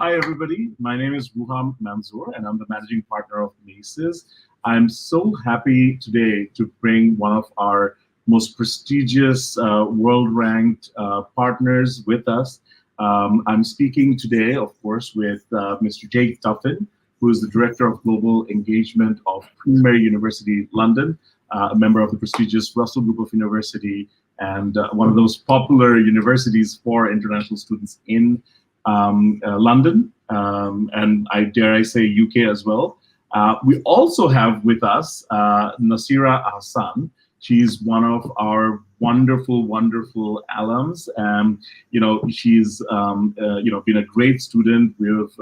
Hi, everybody. My name is Ruham Manzoor, and I'm the managing partner of Maces. I'm so happy today to bring one of our most prestigious world-ranked partners with us. I'm speaking today, of course, with Mr. Jake Tuffin, who is the Director of Global Engagement of Queen Mary University, London, a member of the prestigious Russell Group of University, and one of those popular universities for international students in London, and dare I say UK as well. We also have with us Nasira Hassan. She's one of our wonderful, wonderful alums. She's been a great student. We've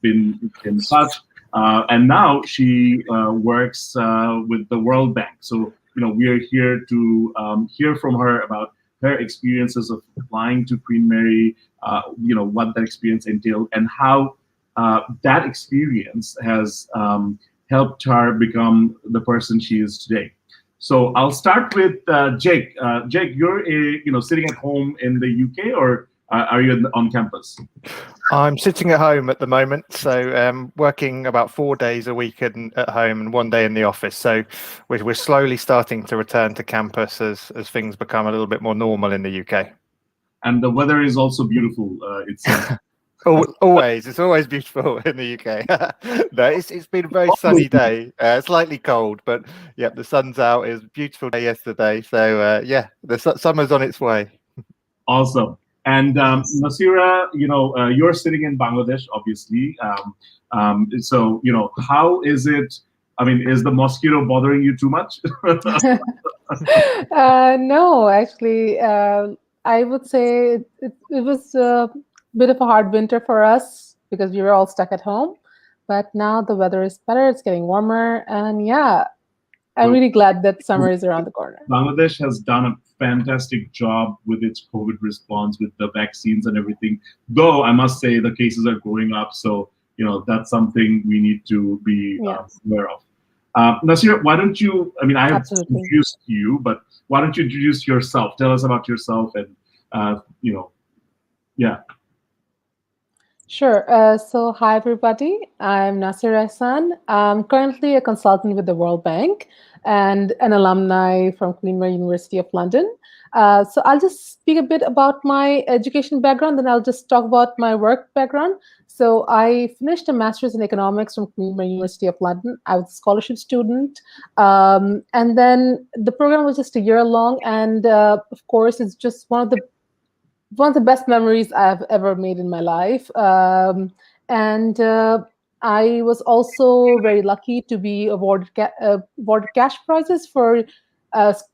been in touch, and now she works with the World Bank. So we are here to hear from her about her experiences of applying to Queen Mary, what that experience entailed, and how that experience has helped her become the person she is today. So I'll start with Jake. Jake, you're sitting at home in the UK, or are you on campus? I'm sitting at home at the moment, so working about 4 days a week at home and 1 day in the office. So we're slowly starting to return to campus as things become a little bit more normal in the UK. And the weather is also beautiful. It's always beautiful in the UK. No, it's been a very sunny day. Slightly cold, but yeah, the sun's out. It was a beautiful day yesterday. So yeah, the summer's on its way. Awesome. And Nasira, you're sitting in Bangladesh, obviously. So, how is it? I mean, is the mosquito bothering you too much? No, actually, I would say it was a bit of a hard winter for us because we were all stuck at home. But now the weather is better. It's getting warmer. And yeah, I'm really glad that summer is around the corner. Bangladesh has done a fantastic job with its COVID response, with the vaccines and everything. Though I must say the cases are going up, so that's something we need to be aware of. Nasira, why don't you? I mean, I have introduced you, but why don't you introduce yourself? Tell us about yourself, and yeah. Sure. So hi, everybody. I'm Nasira Hassan. I'm currently a consultant with the World Bank and an alumni from Queen Mary University of London. So I'll just speak a bit about my education background, then I'll just talk about my work background. So I finished a master's in economics from Queen Mary University of London. I was a scholarship student. And then the program was just a year long. And of course, it's just one of the best memories I've ever made in my life. I was also very lucky to be awarded cash prizes for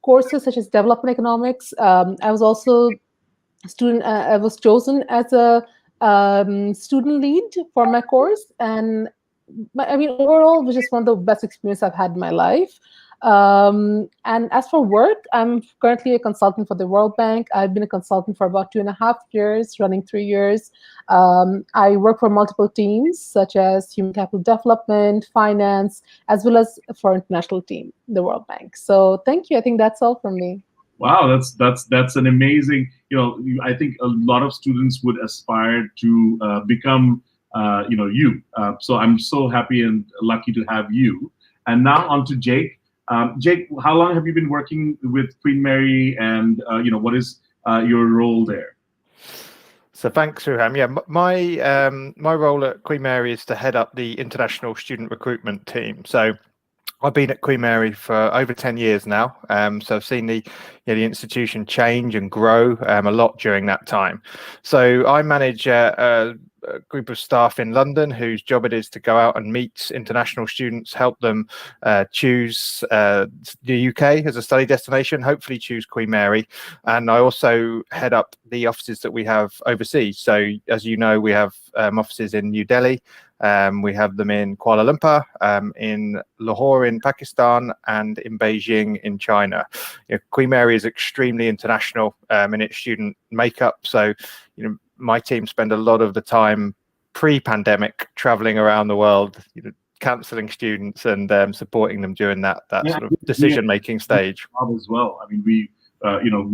courses such as development economics. I was also I was chosen as a student lead for my course, and overall, it was just one of the best experiences I've had in my life. And as for work, I'm currently a consultant for the World Bank. I've been a consultant for about 2.5 years, running 3 years. I work for multiple teams, such as human capital development, finance, as well as for international team, the World Bank. So thank you. I think that's all from me. Wow, that's an amazing. I think a lot of students would aspire to become, you. So I'm so happy and lucky to have you. And now on to Jake. Jake, how long have you been working with Queen Mary, and what is your role there? So thanks, Ruham. Yeah, my role at Queen Mary is to head up the international student recruitment team. So I've been at Queen Mary for over 10 years now. So I've seen the institution change and grow a lot during that time. So I manage a group of staff in London whose job it is to go out and meet international students, help them choose the UK as a study destination, hopefully choose Queen Mary. And I also head up the offices that we have overseas. So as you know, we have offices in New Delhi. We have them in Kuala Lumpur, in Lahore in Pakistan, and in Beijing in China. Queen Mary is extremely international in its student makeup. So, my team spend a lot of the time pre-pandemic traveling around the world, counseling students and supporting them during that sort of decision-making stage. As well. I mean, we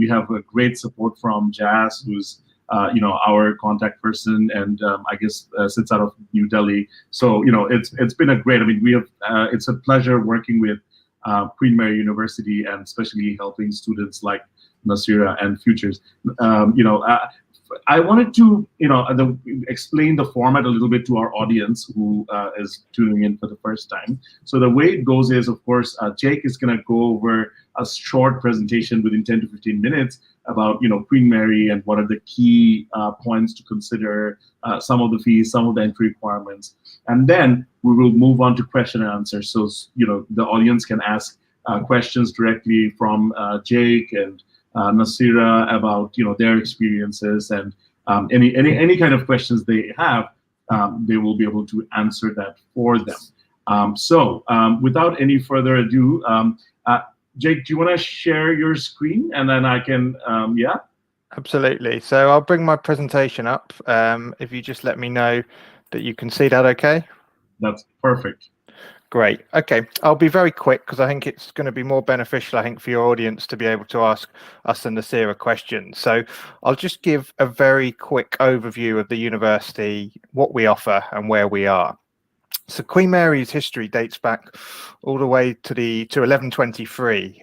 have a great support from Jazz, who's our contact person, and I guess sits out of New Delhi. So it's been a great. I mean, we have. It's a pleasure working with Queen Mary University, and especially helping students like Nasira and Futures. I wanted to, explain the format a little bit to our audience who is tuning in for the first time. So the way it goes is, of course, Jake is going to go over a short presentation within 10 to 15 minutes about, Queen Mary and what are the key points to consider, some of the fees, some of the entry requirements, and then we will move on to question and answer. So, the audience can ask questions directly from Jake and Nasira about their experiences, and any kind of questions they have, they will be able to answer that for them. So without any further ado, Jake, do you want to share your screen, and then I can yeah? Absolutely. So I'll bring my presentation up. If you just let me know that you can see that okay. That's perfect. Great. Okay, I'll be very quick because I think it's going to be more beneficial, I think, for your audience to be able to ask us and Nasira questions. So I'll just give a very quick overview of the university, what we offer and where we are. So Queen Mary's history dates back all the way to 1123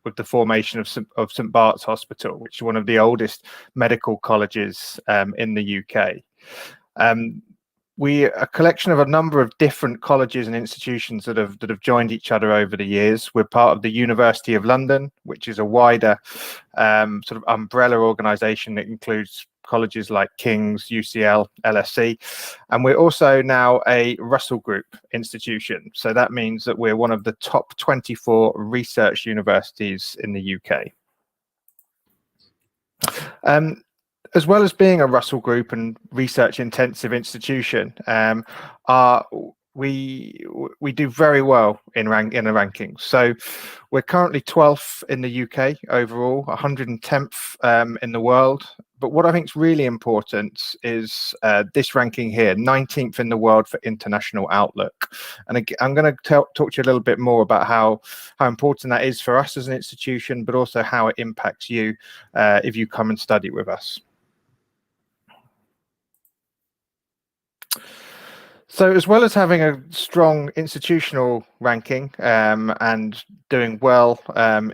with the formation of St Barts Hospital, which is one of the oldest medical colleges in the UK. We're a collection of a number of different colleges and institutions that have joined each other over the years. We're part of the University of London, which is a wider sort of umbrella organisation that includes colleges like King's, UCL, LSE, and we're also now a Russell Group institution. So that means that we're one of the top 24 research universities in the UK. As well as being a Russell Group and research intensive institution, we do very well in the rankings. So we're currently 12th in the UK overall, 110th in the world. But what I think is really important is this ranking here, 19th in the world for international outlook. And I'm going to talk to you a little bit more about how important that is for us as an institution, but also how it impacts you if you come and study with us. So as well as having a strong institutional ranking and doing well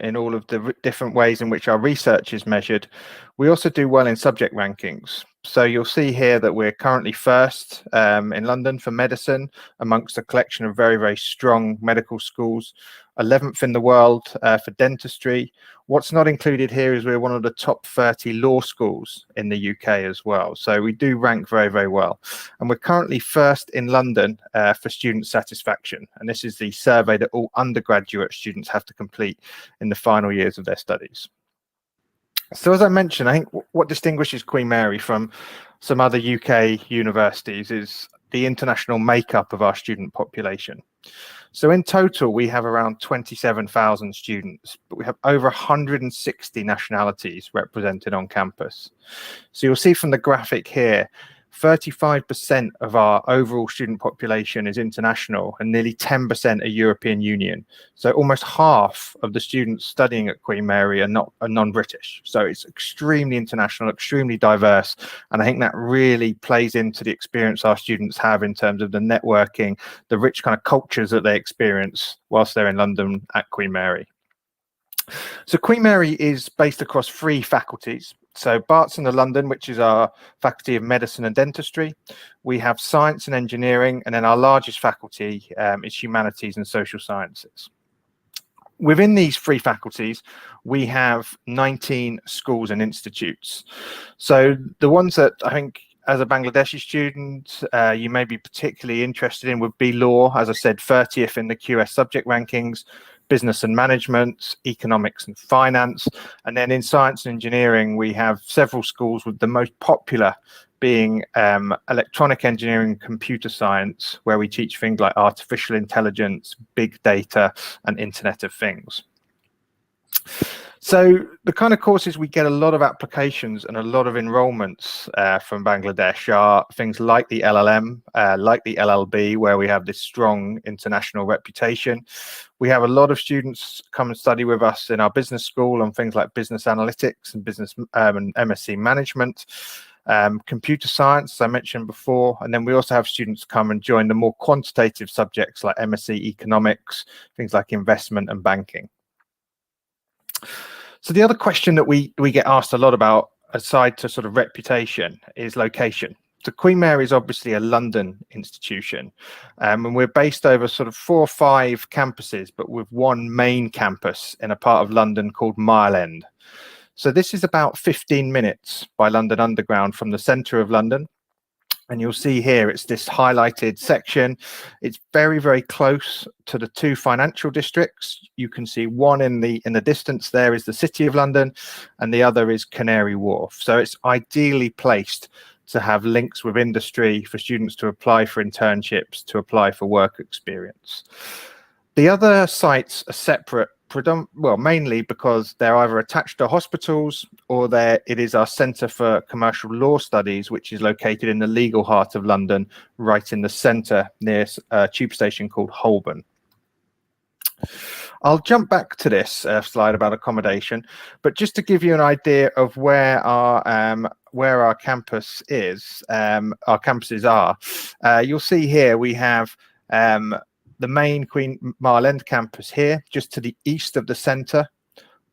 in all of the different ways in which our research is measured, we also do well in subject rankings. So you'll see here that we're currently first in London for medicine amongst a collection of very, very strong medical schools, 11th in the world for dentistry. What's not included here is we're one of the top 30 law schools in the UK as well. So we do rank very, very well. And we're currently first in London for student satisfaction. And this is the survey that all undergraduate students have to complete in the final years of their studies. So as I mentioned, I think what distinguishes Queen Mary from some other UK universities is the international makeup of our student population. So in total, we have around 27,000 students, but we have over 160 nationalities represented on campus. So you'll see from the graphic here, 35% of our overall student population is international and nearly 10% are European Union. So almost half of the students studying at Queen Mary are non-British. So it's extremely international, extremely diverse. And I think that really plays into the experience our students have in terms of the networking, the rich kind of cultures that they experience whilst they're in London at Queen Mary. So Queen Mary is based across 3 faculties. So Barts in London, which is our Faculty of Medicine and Dentistry. We have Science and Engineering, and then our largest faculty is Humanities and Social Sciences. Within these 3 faculties, we have 19 schools and institutes. So the ones that I think as a Bangladeshi student, you may be particularly interested in would be law, as I said, 30th in the QS subject rankings, business and management, economics and finance. And then in science and engineering, we have several schools with the most popular being electronic engineering, computer science, where we teach things like artificial intelligence, big data, and Internet of Things. So the kind of courses we get a lot of applications and a lot of enrollments from Bangladesh are things like the LLM, like the LLB, where we have this strong international reputation. We have a lot of students come and study with us in our business school on things like business analytics and business and MSc management, computer science, as I mentioned before. And then we also have students come and join the more quantitative subjects like MSc economics, things like investment and banking. So the other question that we get asked a lot about, aside to sort of reputation, is location. So Queen Mary is obviously a London institution, and we're based over sort of 4 or 5 campuses, but with one main campus in a part of London called Mile End. So this is about 15 minutes by London Underground from the centre of London. And you'll see here, it's this highlighted section. It's very, very close to the 2 financial districts. You can see one in the distance there is the City of London, and the other is Canary Wharf. So it's ideally placed to have links with industry for students to apply for internships, to apply for work experience. The other sites are separate, mainly because they're either attached to hospitals or it is our Centre for Commercial Law Studies, which is located in the legal heart of London, right in the centre near a tube station called Holborn. I'll jump back to this slide about accommodation, but just to give you an idea of where our campus is, our campuses are, you'll see here we have the main Queen Mile End campus here, just to the east of the centre,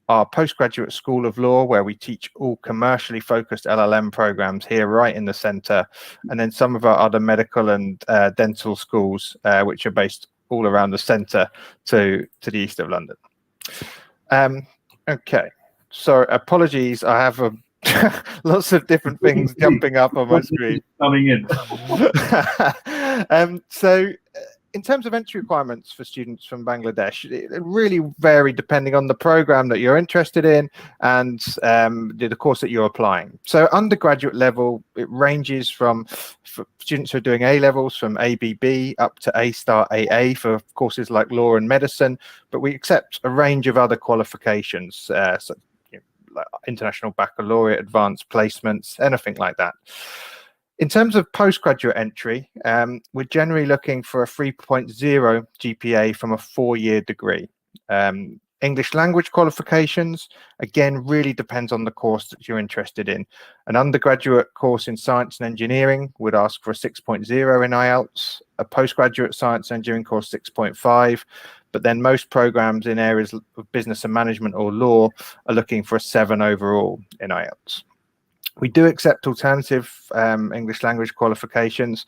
our postgraduate school of law, where we teach all commercially focused LLM programs here right in the centre, and then some of our other medical and dental schools, which are based all around the centre to the east of London. Okay, so apologies, I have lots of different things jumping up on my screen. Coming in. So in terms of entry requirements for students from Bangladesh, it really vary depending on the program that you're interested in and the course that you're applying. So undergraduate level, it ranges from for students who are doing A-levels from ABB up to A-star AA for courses like law and medicine, but we accept a range of other qualifications, so, like international baccalaureate, advanced placements, anything like that. In terms of postgraduate entry, we're generally looking for a 3.0 GPA from a 4-year degree. English language qualifications, again, really depends on the course that you're interested in. An undergraduate course in science and engineering would ask for a 6.0 in IELTS, a postgraduate science and engineering course 6.5, but then most programs in areas of business and management or law are looking for a 7 overall in IELTS. We do accept alternative English language qualifications,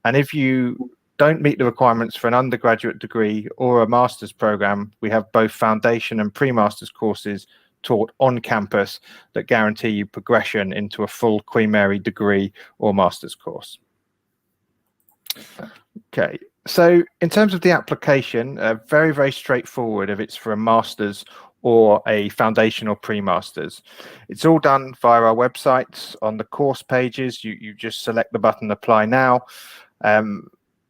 and if you don't meet the requirements for an undergraduate degree or a master's program, we have both foundation and pre-master's courses taught on campus that guarantee you progression into a full Queen Mary degree or master's course. Okay, so in terms of the application, very, very straightforward if it's for a master's or a foundation or pre-masters. It's all done via our websites. On the course pages, you just select the button apply now.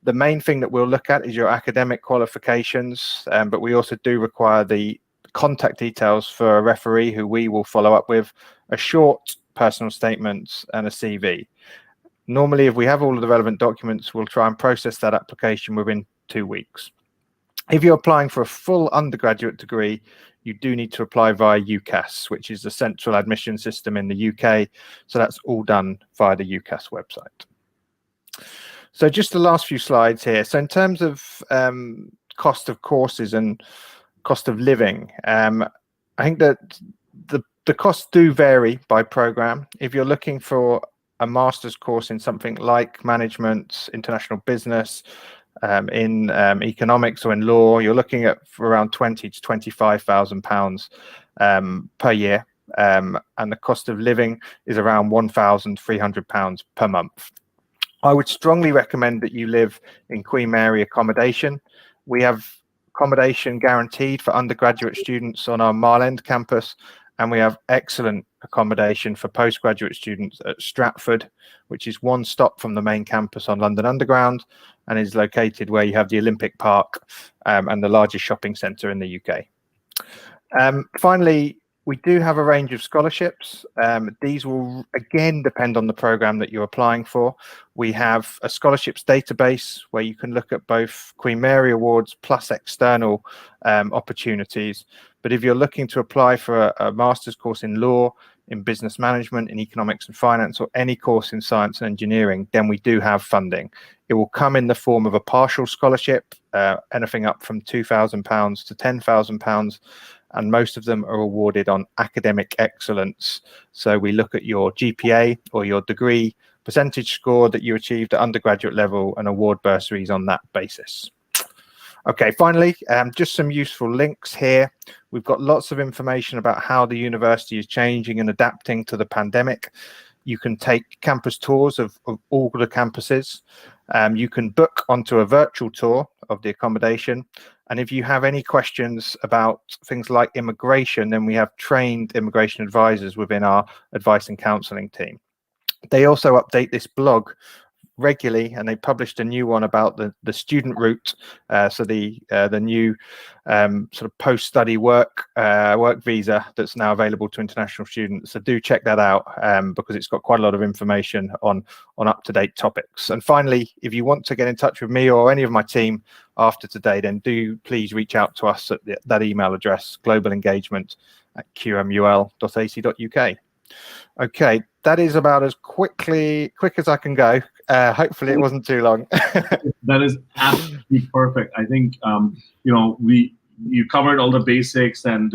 The main thing that we'll look at is your academic qualifications, but we also do require the contact details for a referee who we will follow up with, a short personal statement and a CV. Normally, if we have all of the relevant documents, we'll try and process that application within 2 weeks. If you're applying for a full undergraduate degree, you do need to apply via Ucas, which is the central admission system in the UK. So that's all done via the Ucas website. So just the last few slides here. So in terms of cost of courses and cost of living, I think that the costs do vary by program. If you're looking for a master's course in something like management, international business, in economics or in law, you're looking at around £20,000 to £25,000 per year, and the cost of living is around £1,300 per month. I would strongly recommend that you live in Queen Mary accommodation. We have accommodation guaranteed for undergraduate students on our Mile End campus, and we have excellent accommodation for postgraduate students at Stratford, which is one stop from the main campus on London Underground and is located where you have the Olympic Park and the largest shopping centre in the UK. Finally, we do have a range of scholarships. These will again depend on the program that you're applying for. We have a scholarships database where you can look at both Queen Mary Awards plus external opportunities. But if you're looking to apply for a master's course in law, in business management, in economics and finance, or any course in science and engineering, then we do have funding. It will come in the form of a partial scholarship, anything up from £2,000 to £10,000. And most of them are awarded on academic excellence. So we look at your GPA or your degree percentage score that you achieved at undergraduate level and award bursaries on that basis. Okay, finally, just some useful links here. We've got lots of information about how the university is changing and adapting to the pandemic. You can take campus tours of all the campuses. You can book onto a virtual tour of the accommodation. And if you have any questions about things like immigration, then we have trained immigration advisors within our advice and counselling team. They also update this blog regularly, and they published a new one about the student route, so the new sort of post-study work visa that's now available to international students. So do check that out, because it's got quite a lot of information on up-to-date topics. And finally, if you want to get in touch with me or any of my team after today, then do please reach out to us at that email address, globalengagement@qmul.ac.uk. Okay, that is about as quick as I can go. Hopefully it wasn't too long. That is absolutely perfect. I think you covered all the basics, and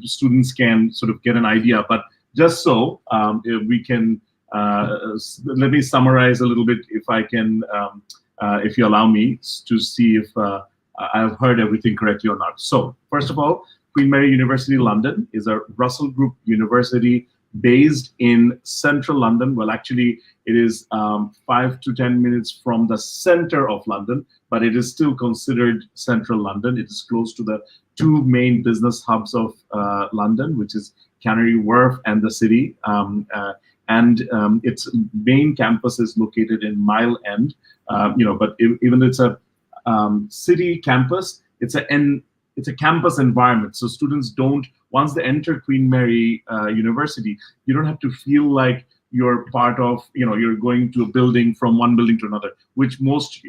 students can sort of get an idea. But just so if we can, let me summarize a little bit, if I can, if you allow me, to see if I've heard everything correctly or not. So first of all, Queen Mary University London is a Russell Group university based in central London. Well, actually, it is 5 to 10 minutes from the center of London, but it is still considered central London. It is close to the two main business hubs of London, which is Canary Wharf and the City. Its main campus is located in Mile End. But even it's a city campus, it's a campus environment. So students don't, once they enter Queen Mary University, you don't have to feel like you're part of, you're going to a building from one building to another, which most,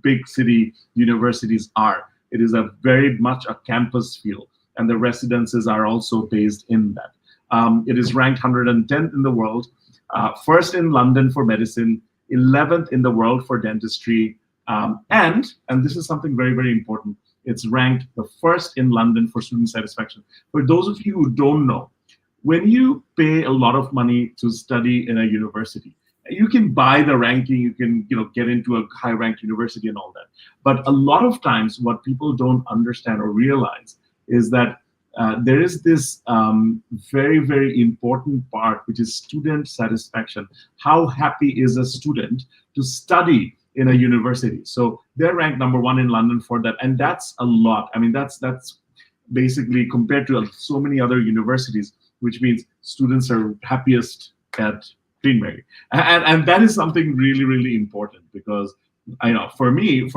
big city universities are. It is a very much a campus feel, and the residences are also based in that. It is ranked 110th in the world, first in London for medicine, 11th in the world for dentistry, and this is something very, very important, it's ranked the first in London for student satisfaction. For those of you who don't know, when you pay a lot of money to study in a university, you can buy the ranking, you can get into a high-ranked university and all that. But a lot of times what people don't understand or realize is that there is this very, very important part, which is student satisfaction. How happy is a student to study in a university? So they're ranked #1 in London for that, and that's a lot. I mean, that's basically compared to so many other universities, which means students are happiest at Queen Mary, and that is something really, really important, because I know for me,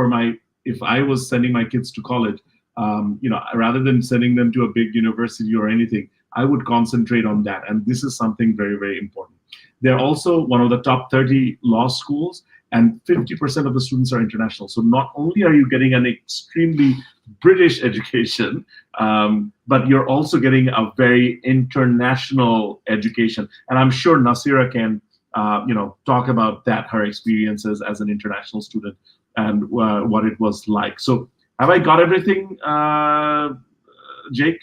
if I was sending my kids to college, rather than sending them to a big university or anything, I would concentrate on that. And this is something very, very important. They're also one of the top 30 law schools, and 50% of the students are international. So not only are you getting an extremely British education, but you're also getting a very international education. And I'm sure Nasira can, talk about that, her experiences as an international student and what it was like. So have I got everything, Jake?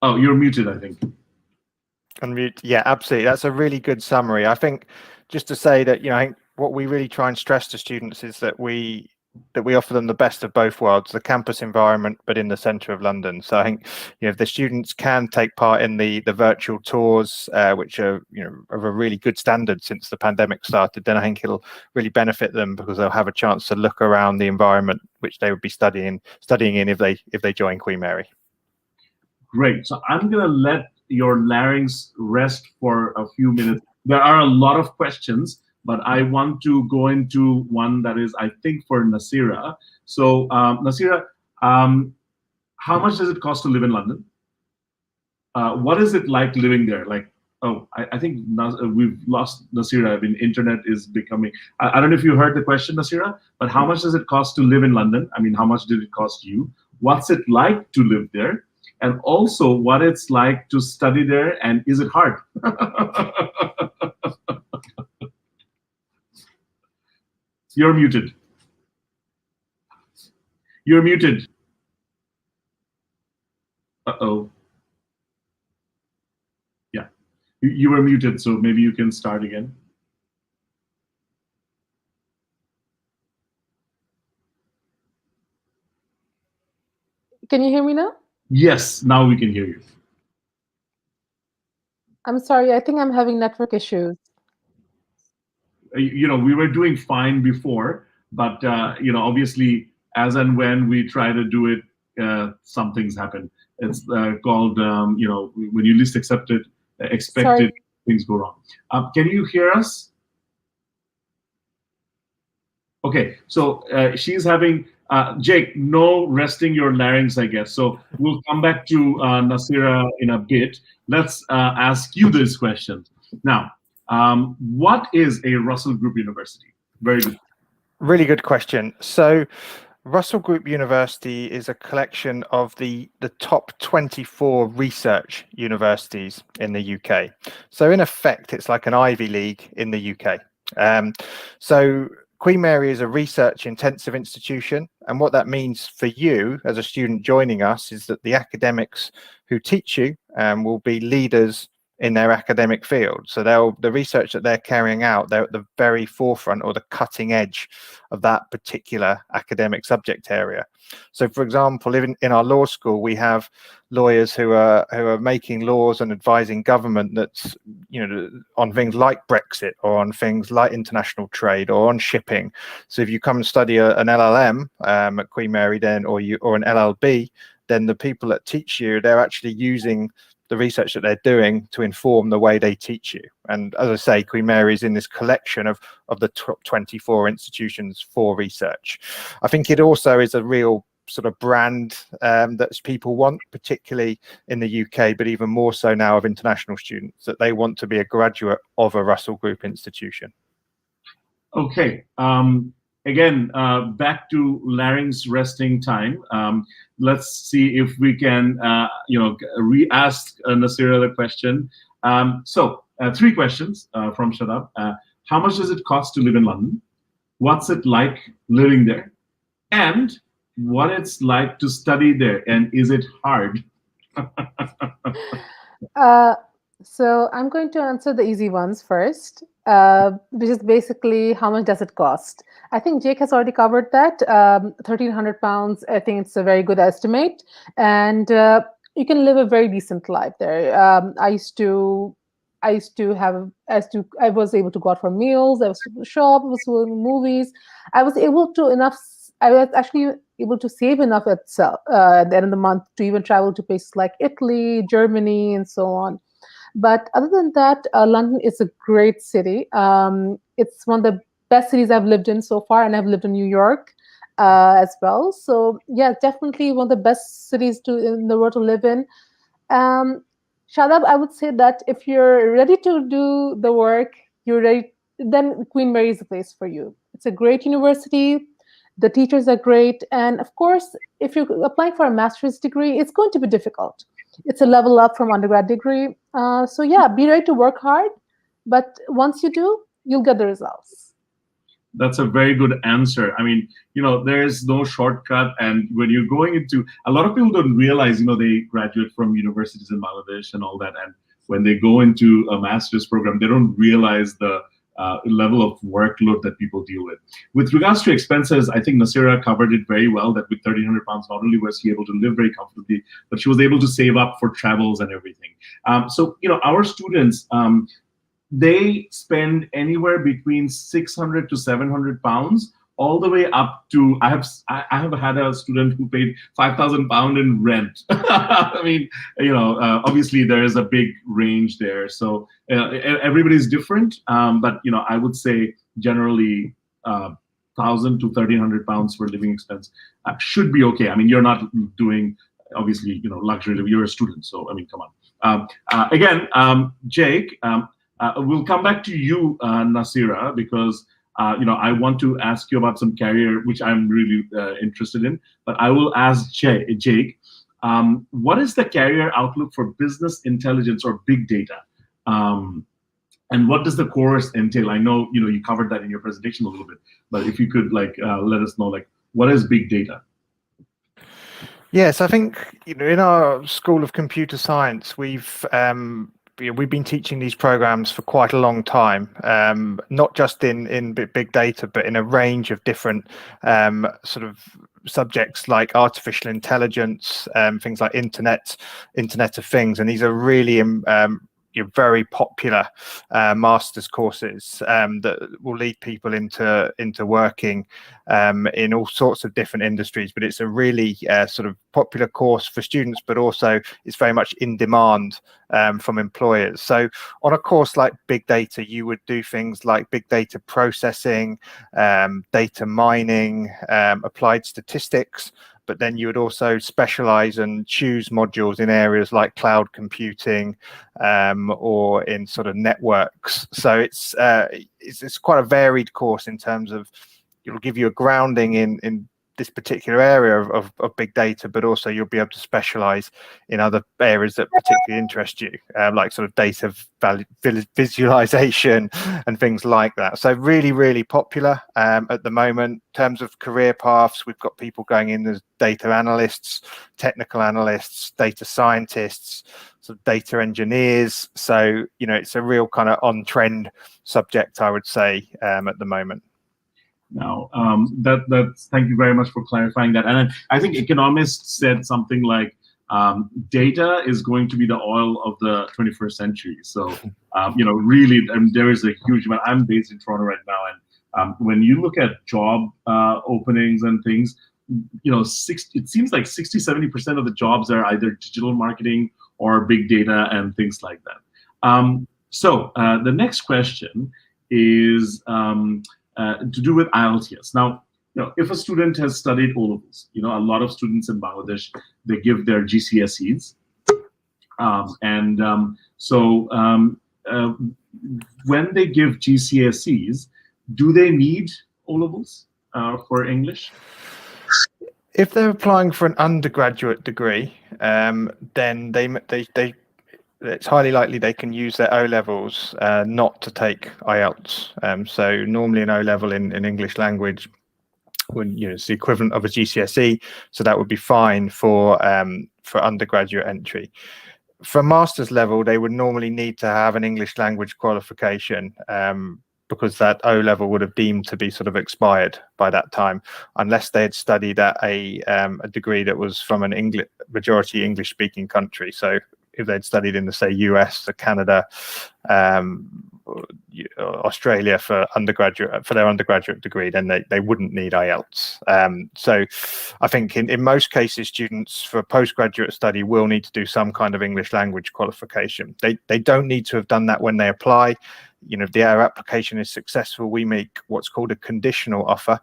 Oh, you're muted, I think. Unmute. Yeah, absolutely. That's a really good summary. I think just to say that, I think what we really try and stress to students is that we offer them the best of both worlds, the campus environment, but in the centre of London. So I think, if the students can take part in the virtual tours, which are, of a really good standard since the pandemic started, then I think it'll really benefit them, because they'll have a chance to look around the environment which they would be studying in if they join Queen Mary. Great. So I'm going to let your larynx rest for a few minutes. There are a lot of questions, but I want to go into one that is, I think, for Nasira. So, Nasira, how much does it cost to live in London? What is it like living there? Like, oh, I think we've lost Nasira. I mean, internet is becoming. I don't know if you heard the question, Nasira, but how much does it cost to live in London? I mean, how much did it cost you? What's it like to live there? And also, what it's like to study there, and is it hard? You're muted. You're muted. Uh-oh. Yeah, you were muted, so maybe you can start again. Can you hear me now? Yes, now we can hear you. I'm sorry, I think I'm having network issues. You know, we were doing fine before, but you know, obviously, as and when we try to do it, some things happen. It's called, you know, when you least expect it, things go wrong. Can you hear us? Okay, so she's having, Jake, no resting your larynx, I guess. So we'll come back to Nasira in a bit. Let's ask you this question. Now, what is a Russell Group University? Very good. Really good question. So Russell Group University is a collection of the top 24 research universities in the UK. So in effect, it's like an Ivy League in the UK. So Queen Mary is a research intensive institution. And what that means for you as a student joining us is that the academics who teach you will be leaders in their academic field. So the research that they're carrying out, they're at the very forefront or the cutting edge of that particular academic subject area. So for example, even in our law school, we have lawyers who are making laws and advising government that's, you know, on things like Brexit or on things like international trade or on shipping. So if you come and study an LLM at Queen Mary, then or an LLB, then the people that teach you, they're actually using the research that they're doing to inform the way they teach you. And as I say, Queen Mary is in this collection of the top 24 institutions for research. I think it also is a real sort of brand that people want, particularly in the UK, but even more so now of international students, that they want to be a graduate of a Russell Group institution. Okay. Again, back to larynx resting time. Let's see if we can, you know, re-ask Nasira the question. So, three questions from Shadab. How much does it cost to live in London? What's it like living there? And what it's like to study there? And is it hard? So I'm going to answer the easy ones first, which is basically how much does it cost? I think Jake has already covered that. £1,300, I think it's a very good estimate. And you can live a very decent life there. I was able to go out for meals, I was able to shop, I was going to movies. I was actually able to save enough at the end of the month to even travel to places like Italy, Germany, and so on. But other than that, London is a great city. It's one of the best cities I've lived in so far, and I've lived in New York as well. So yeah, definitely one of the best cities in the world to live in. Shadab, I would say that if you're ready to do the work, then Queen Mary is the place for you. It's a great university. The teachers are great. And of course, if you're applying for a master's degree, it's going to be difficult. It's a level up from undergrad degree. So yeah, be ready to work hard. But once you do, you'll get the results. That's a very good answer. I mean, you know, there's no shortcut. And when you're going into, a lot of people don't realize, you know, they graduate from universities in Bangladesh and all that. And when they go into a master's program, they don't realize the level of workload that people deal with. With regards to expenses, I think Nasira covered it very well, that with £1,300, not only was she able to live very comfortably, but she was able to save up for travels and everything. So, you know, our students, they spend anywhere between £600 to £700 all the way up to I have had a student who paid £5,000 in rent. I mean, obviously there is a big range there. So everybody's different, but I would say generally £1,000 to £1,300 for living expense should be okay. I mean, you're not doing obviously luxury living. You're a student, so I mean, come on. Again, Jake, we'll come back to you, Nasira, because I want to ask you about some career, which I'm really interested in. But I will ask Jake, what is the career outlook for business intelligence or big data? And what does the course entail? I know you covered that in your presentation a little bit, but if you could let us know what is big data? Yes, I think in our School of Computer Science, we've been teaching these programs for quite a long time, not just in big data, but in a range of different sort of subjects like artificial intelligence, things like Internet of Things, and these are really very popular master's courses that will lead people into working in all sorts of different industries. But it's a really sort of popular course for students, but also it's very much in demand from employers. So on a course like big data, you would do things like big data processing, data mining, applied statistics, but then you would also specialize and choose modules in areas like cloud computing or in sort of networks. So it's quite a varied course in terms of it'll give you a grounding in this particular area of big data, but also you'll be able to specialize in other areas that particularly interest you, like sort of data visualization and things like that. So really, really popular at the moment. In terms of career paths, we've got people going in as data analysts, technical analysts, data scientists, sort of data engineers. So, it's a real kind of on-trend subject, I would say, at the moment. Now, that's thank you very much for clarifying that. And I think economists said something like data is going to be the oil of the 21st century. So, really, there is a huge amount. I'm based in Toronto right now, and when you look at job openings and things, it seems like 60-70% of the jobs are either digital marketing or big data and things like that. So the next question is to do with IELTS. Now, if a student has studied O-levels, a lot of students in Bangladesh, they give their GCSEs. So when they give GCSEs, do they need O-levels for English? If they're applying for an undergraduate degree, then it's highly likely they can use their O-levels not to take IELTS. So normally an O-level in English language, it's the equivalent of a GCSE, so that would be fine for undergraduate entry. For master's level, they would normally need to have an English language qualification because that O-level would have deemed to be sort of expired by that time, unless they had studied at a degree that was from an majority English-speaking country. So if they'd studied in the, say, US or Canada, Australia for their undergraduate degree, then they wouldn't need IELTS. So I think in most cases, students for postgraduate study will need to do some kind of English language qualification. They don't need to have done that when they apply. If their application is successful, we make what's called a conditional offer,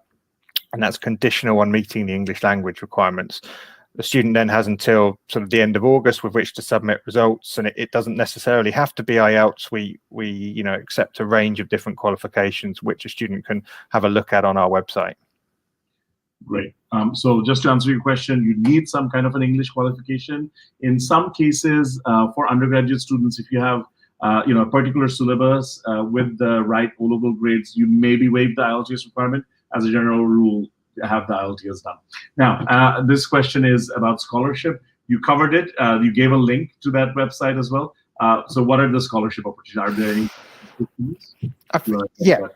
and that's conditional on meeting the English language requirements. The student then has until sort of the end of August with which to submit results, and it doesn't necessarily have to be IELTS. We accept a range of different qualifications which a student can have a look at on our website. Great. So just to answer your question, you need some kind of an English qualification. In some cases, for undergraduate students, if you have a particular syllabus with the right O-level grades, you may be waived the IELTS requirement. As a general rule, have the IELTS done. Now, this question is about scholarship. You covered it. You gave a link to that website as well. So what are the scholarship opportunities? Are there any? Yeah,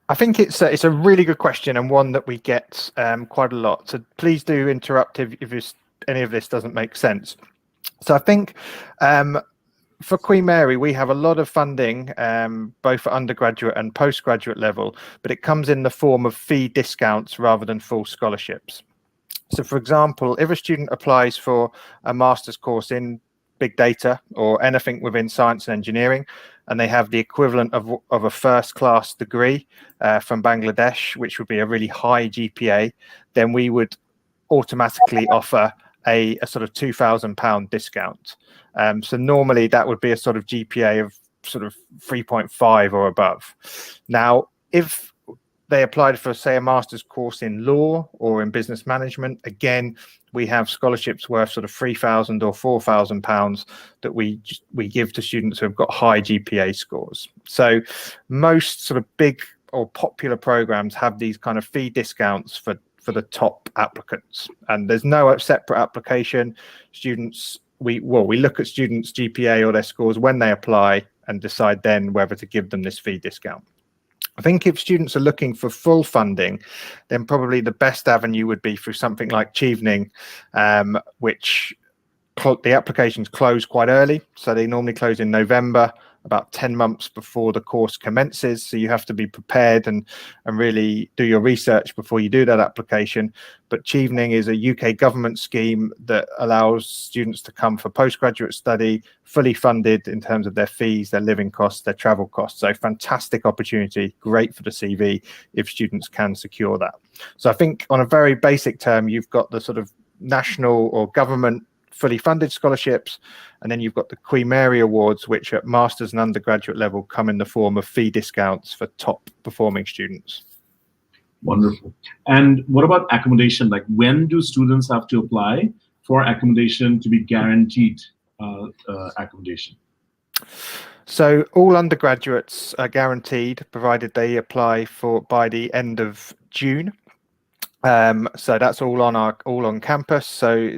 I think it's a really good question and one that we get quite a lot. So please do interrupt if any of this doesn't make sense. So I think for Queen Mary, we have a lot of funding, both for undergraduate and postgraduate level, but it comes in the form of fee discounts rather than full scholarships. So, for example, if a student applies for a master's course in big data or anything within science and engineering, and they have the equivalent of a first-class degree from Bangladesh, which would be a really high GPA, then we would automatically offer a sort of £2,000 discount. So normally that would be a sort of GPA of sort of 3.5 or above. Now, if they applied for, say, a master's course in law or in business management, again, we have scholarships worth sort of £3,000 or £4,000 that we give to students who have got high GPA scores. So most sort of big or popular programs have these kind of fee discounts for the top applicants, and there's no separate application. Students, we look at students' GPA or their scores when they apply and decide then whether to give them this fee discount. I think if students are looking for full funding, then probably the best avenue would be through something like Chevening, which the applications close quite early. So they normally close in November, about 10 months before the course commences. So you have to be prepared and really do your research before you do that application. But Chevening is a UK government scheme that allows students to come for postgraduate study, fully funded in terms of their fees, their living costs, their travel costs. So fantastic opportunity, great for the CV if students can secure that. So I think on a very basic term, you've got the sort of national or government fully funded scholarships, and then you've got the Queen Mary Awards, which at master's and undergraduate level come in the form of fee discounts for top performing students. Wonderful. And what about accommodation? Like, when do students have to apply for accommodation to be guaranteed accommodation? So all undergraduates are guaranteed, provided they apply by the end of June. So that's all on campus. So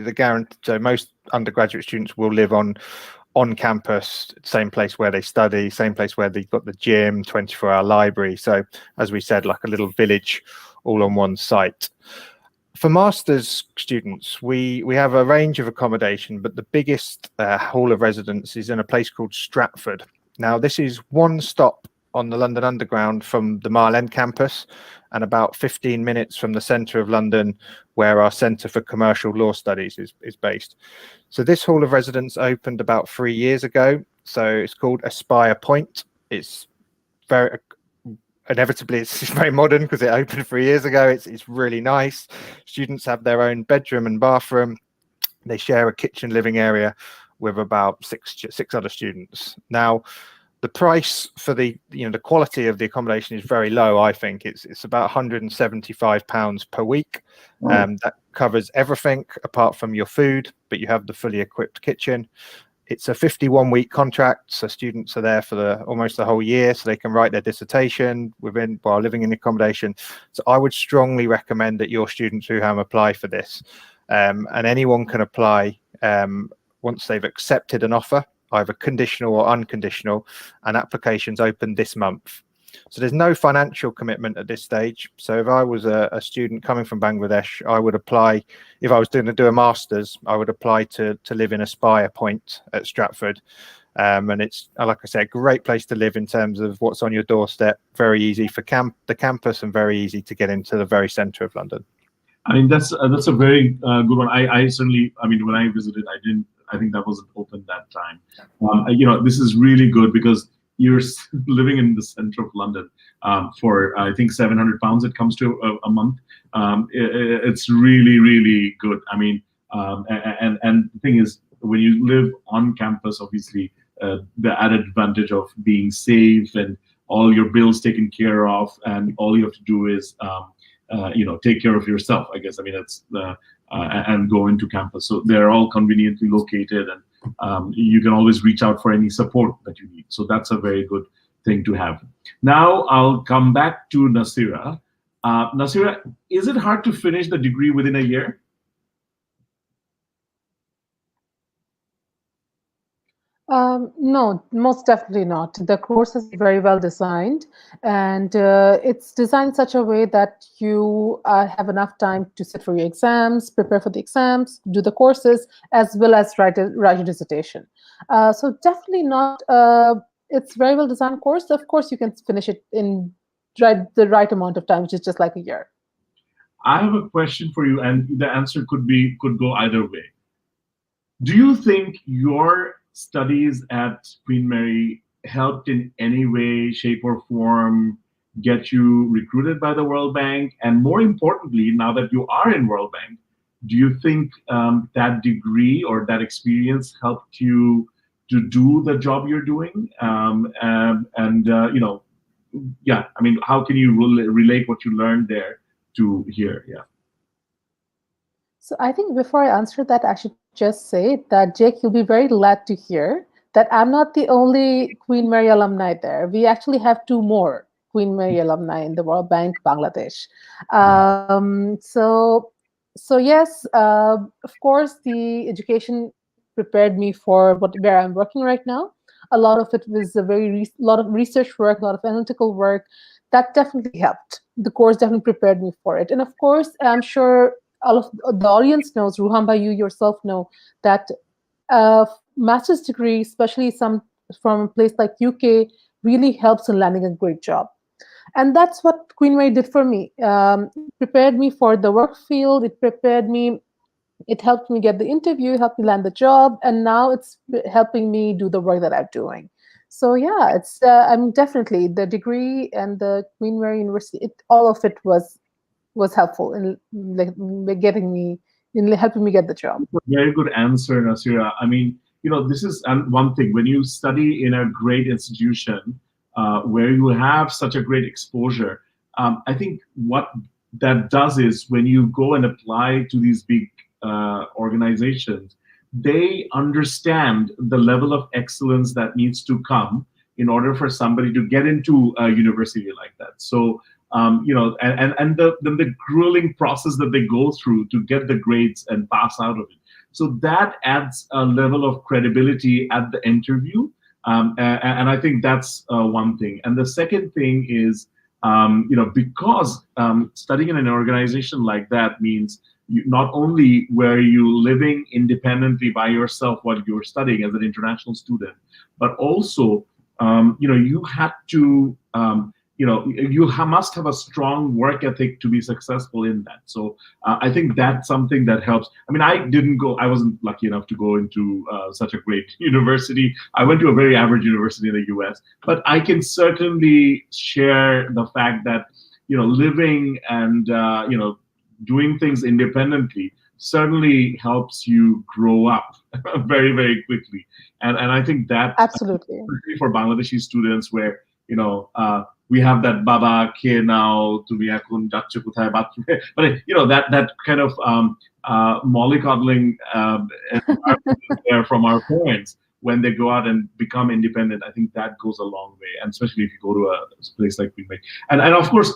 most undergraduate students will live on campus, same place where they study, same place where they've got the gym, 24-hour library. So as we said, like a little village all on one site. For master's students, we have a range of accommodation, but the biggest hall of residence is in a place called Stratford. Now, this is one stop on the London Underground from the Mile End campus, and about 15 minutes from the centre of London, where our Centre for Commercial Law Studies is based. So this hall of residence opened about 3 years ago. So it's called Aspire Point. It's very it's very modern because it opened 3 years ago. It's really nice. Students have their own bedroom and bathroom. They share a kitchen living area with about six other students. Now, the price for the quality of the accommodation is very low. I think it's about £175 per week. That covers everything apart from your food, but you have the fully equipped kitchen. It's a 51-week contract, so students are there for almost the whole year, so they can write their dissertation while living in the accommodation. So I would strongly recommend that your students who apply for this, and anyone can apply once they've accepted an offer, either conditional or unconditional, and applications open this month. So there's no financial commitment at this stage. So if I was a student coming from Bangladesh, I would apply. If I was going to do a master's, I would apply to live in Aspire Point at Stratford. And it's, like I said, a great place to live in terms of what's on your doorstep, very easy for the campus and very easy to get into the very centre of London. I mean, that's a very good one. I certainly, I mean, when I visited, I think that wasn't open that time. This is really good because you're living in the center of London for, I think, £700 it comes to a month. It's really, really good. I mean, and the thing is, when you live on campus, obviously, the added advantage of being safe and all your bills taken care of, and all you have to do is, take care of yourself, I guess. I mean, it's and go into campus. So they're all conveniently located, and you can always reach out for any support that you need. So that's a very good thing to have. Now I'll come back to Nasira. Nasira, is it hard to finish the degree within a year? No, most definitely not. The course is very well designed, and it's designed in such a way that you have enough time to sit for your exams, prepare for the exams, do the courses, as well as write your dissertation. So definitely not. It's very well designed course. Of course, you can finish it in the right amount of time, which is just like a year. I have a question for you, and the answer could go either way. Do you think your studies at Queen Mary helped in any way, shape, or form get you recruited by the World Bank? And more importantly, now that you are in World Bank, do you think that degree or that experience helped you to do the job you're doing? Yeah, I mean, how can you relate what you learned there to here? Yeah. So I think before I answer that, I should just say that, Jake, you'll be very glad to hear that I'm not the only Queen Mary alumni there. We actually have two more Queen Mary alumni in the World Bank, Bangladesh. So yes, of course, the education prepared me for where I'm working right now. A lot of it was a lot of research work, a lot of analytical work. That definitely helped. The course definitely prepared me for it. And of course, I'm sure all of the audience knows, Ruhamba, you yourself know that a master's degree, especially some from a place like UK, really helps in landing a great job. And that's what Queen Mary did for me. It prepared me for the work field. It helped me get the interview, helped me land the job, and now it's helping me do the work that I'm doing. So yeah, I'm definitely the degree and the Queen Mary University. All of it was helpful in helping me get the job. Very good answer, Nasira. I mean, this is one thing. When you study in a great institution where you have such a great exposure, I think what that does is when you go and apply to these big organizations, they understand the level of excellence that needs to come in order for somebody to get into a university like that. So and the grueling process that they go through to get the grades and pass out of it. So that adds a level of credibility at the interview. And I think that's one thing. And the second thing is, because studying in an organization like that means not only were you living independently by yourself while you were studying as an international student, but also, you had to, you must have a strong work ethic to be successful in that. So I think that's something that helps. I mean, I wasn't lucky enough to go into such a great university. I went to a very average university in the US, but I can certainly share the fact that, living and, doing things independently certainly helps you grow up very, very quickly. And I think that absolutely for Bangladeshi students where, we have that baba ke now tumi ekhon jaccho kothay bathroom, but that kind of mollycoddling there from our parents when they go out and become independent. I think that goes a long way, and especially if you go to a place like Queen Mary. And of course,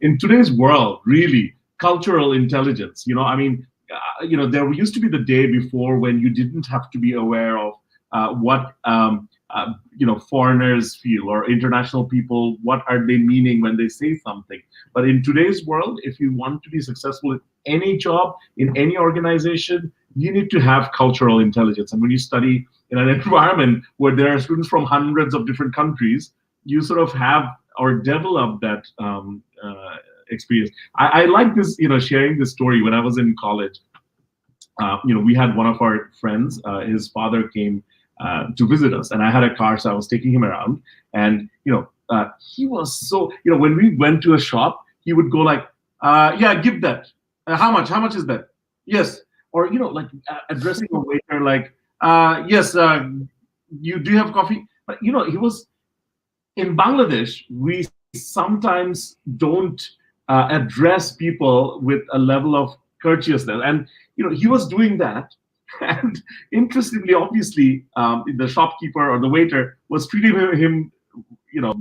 in today's world, really cultural intelligence. I mean, there used to be the day before when you didn't have to be aware of what foreigners feel or international people, what are they meaning when they say something. But in today's world, if you want to be successful in any job, in any organization, you need to have cultural intelligence. And when you study in an environment where there are students from hundreds of different countries, you sort of have or develop that experience. I like this, sharing this story. When I was in college, we had one of our friends, his father came to visit us, and I had a car, so I was taking him around. And he was so, when we went to a shop, he would go like, yeah, give that. How much is that? Yes. Or like addressing a waiter like, yes, do you have coffee? But he was in Bangladesh. We sometimes don't address people with a level of courteousness, and he was doing that. And interestingly, obviously, the shopkeeper or the waiter was treating him,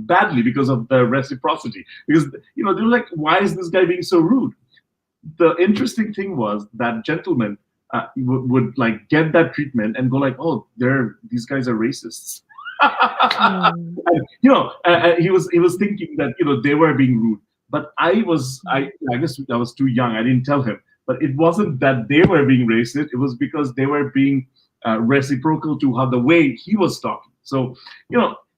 badly because of the reciprocity. Because they were like, "Why is this guy being so rude?" The interesting thing was that gentleman would like get that treatment and go like, oh, these guys are racists. And, he was thinking that they were being rude, but I guess I was too young. I didn't tell him, but it wasn't that they were being racist. It was because they were being reciprocal to how the way he was talking. So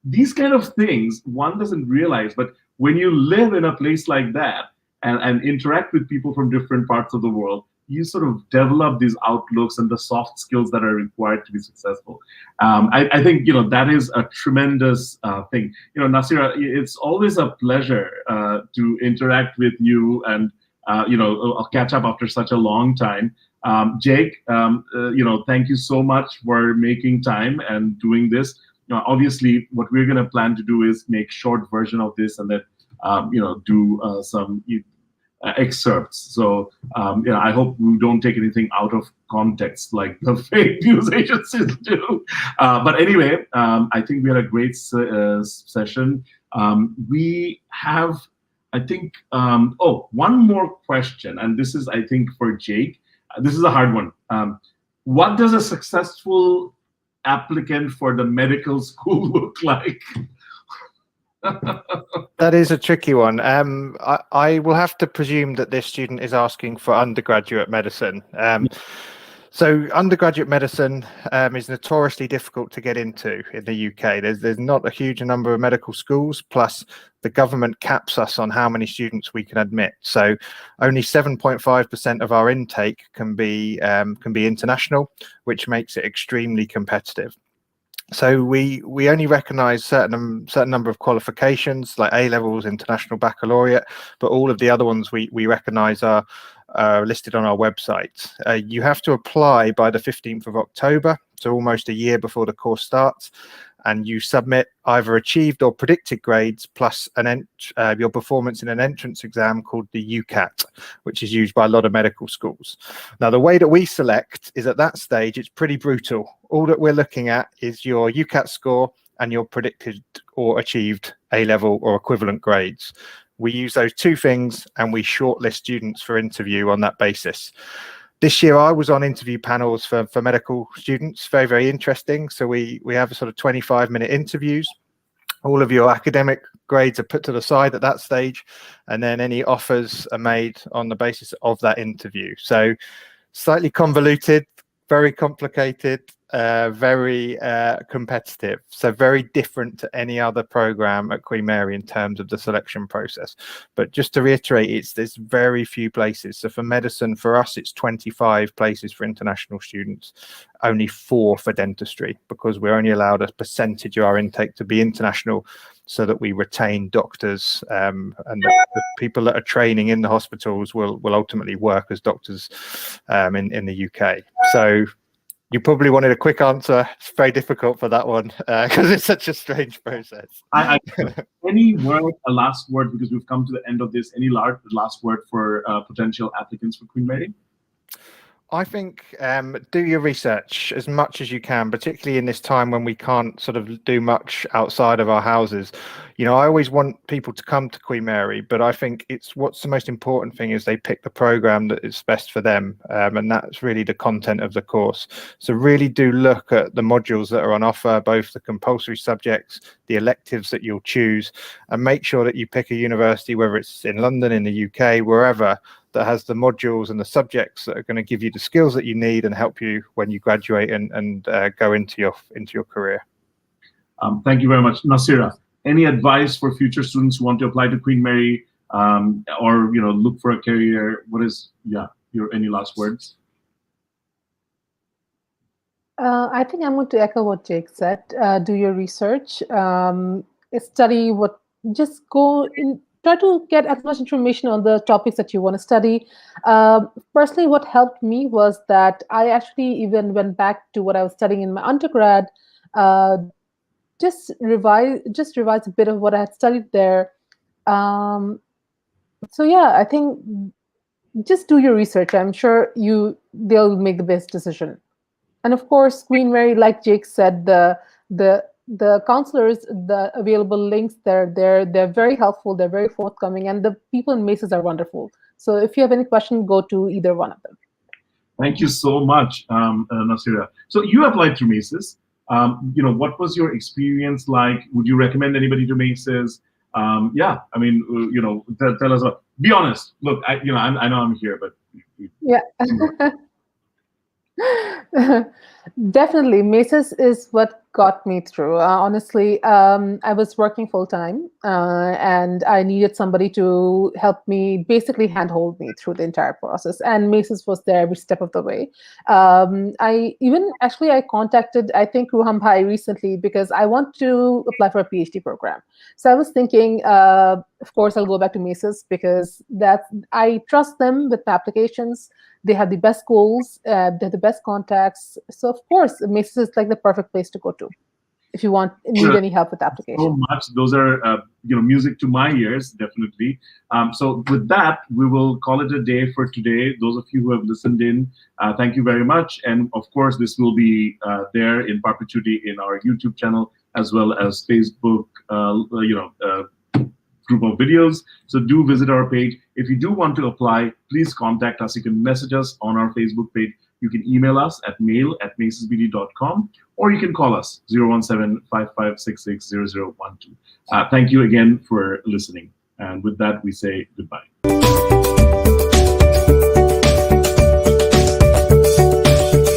these kind of things one doesn't realize, but when you live in a place like that and interact with people from different parts of the world, you sort of develop these outlooks and the soft skills that are required to be successful. I think that is a tremendous thing. Nasira, it's always a pleasure to interact with you and catch up after such a long time. Jake, thank you so much for making time and doing this. Obviously, what we're going to plan to do is make short version of this and then do some excerpts. So I hope we don't take anything out of context like the fake news agencies do. But anyway, I think we had a great session. We have, I think, one more question, and this is, I think, for Jake. This is a hard one. What does a successful applicant for the medical school look like? That is a tricky one. I will have to presume that this student is asking for undergraduate medicine. So undergraduate medicine is notoriously difficult to get into in the UK. There's not a huge number of medical schools, plus the government caps us on how many students we can admit. So only 7.5% of our intake can be international, which makes it extremely competitive. So we only recognise certain number of qualifications like A levels, international baccalaureate, but all of the other ones we recognise are listed on our website. You have to apply by the 15th of October, so almost a year before the course starts, and you submit either achieved or predicted grades plus your performance in an entrance exam called the Ucat, which is used by a lot of medical schools. Now, the way that we select is at that stage, it's pretty brutal. All that we're looking at is your Ucat score and your predicted or achieved A-level or equivalent grades. We use those two things and we shortlist students for interview on that basis. This year, I was on interview panels for medical students, very, very interesting. So we have a sort of 25-minute interviews. All of your academic grades are put to the side at that stage, and then any offers are made on the basis of that interview. So slightly convoluted, very complicated, very competitive. So very different to any other program at Queen Mary in terms of the selection process. But just to reiterate, there's very few places. So for medicine, for us, it's 25 places for international students, only 4 for dentistry, because we're only allowed a percentage of our intake to be international so that we retain doctors, and the people that are training in the hospitals will ultimately work as doctors in the UK. So you probably wanted a quick answer. It's very difficult for that one because it's such a strange process. Any word, a last word, because we've come to the end of this, any last word for potential applicants for Queen Mary? I think do your research as much as you can, particularly in this time when we can't sort of do much outside of our houses. I always want people to come to Queen Mary, but I think what's the most important thing is they pick the program that is best for them, and that's really the content of the course. So really do look at the modules that are on offer, both the compulsory subjects, the electives that you'll choose, and make sure that you pick a university, whether it's in London, in the UK, wherever, that has the modules and the subjects that are going to give you the skills that you need and help you when you graduate and go into your career. Thank you very much. Nasira, any advice for future students who want to apply to Queen Mary or look for a career? What is your any last words? I think I'm going to echo what Jake said. Do your research, study just go in. Try to get as much information on the topics that you want to study. Personally, what helped me was that I actually even went back to what I was studying in my undergrad, just revise a bit of what I had studied there. So yeah, I think just do your research. I'm sure they'll make the best decision. And of course, Queen Mary, like Jake said, the counselors, the available links, they're very helpful, they're very forthcoming, and the people in Maces are wonderful. So if you have any question, go to either one of them. Thank you so much, Nasira. So you applied through Maces. What was your experience like? Would you recommend anybody to Maces? Yeah, I mean, tell us. Be honest. Look, I know I'm here, but Yeah. Definitely, Maces is what got me through. Honestly, I was working full time, and I needed somebody to help me, basically handhold me through the entire process. And Maces was there every step of the way. I contacted, I think, Ruham Bhai recently because I want to apply for a PhD program. So I was thinking, of course, I'll go back to Maces because I trust them with my applications. They have the best goals, they have the best contacts. So of course, Maces is like the perfect place to go to if you need any help with the application. So much. Those are music to my ears, definitely. So with that, we will call it a day for today. Those of you who have listened in, thank you very much. And of course, this will be there in perpetuity in our YouTube channel as well as Facebook. Group of videos. So do visit our page. If you do want to apply, please contact us. You can message us on our Facebook page. You can email us at mail@macesbd.com, or you can call us 017-5566-0012. Thank you again for listening. And with that, we say goodbye.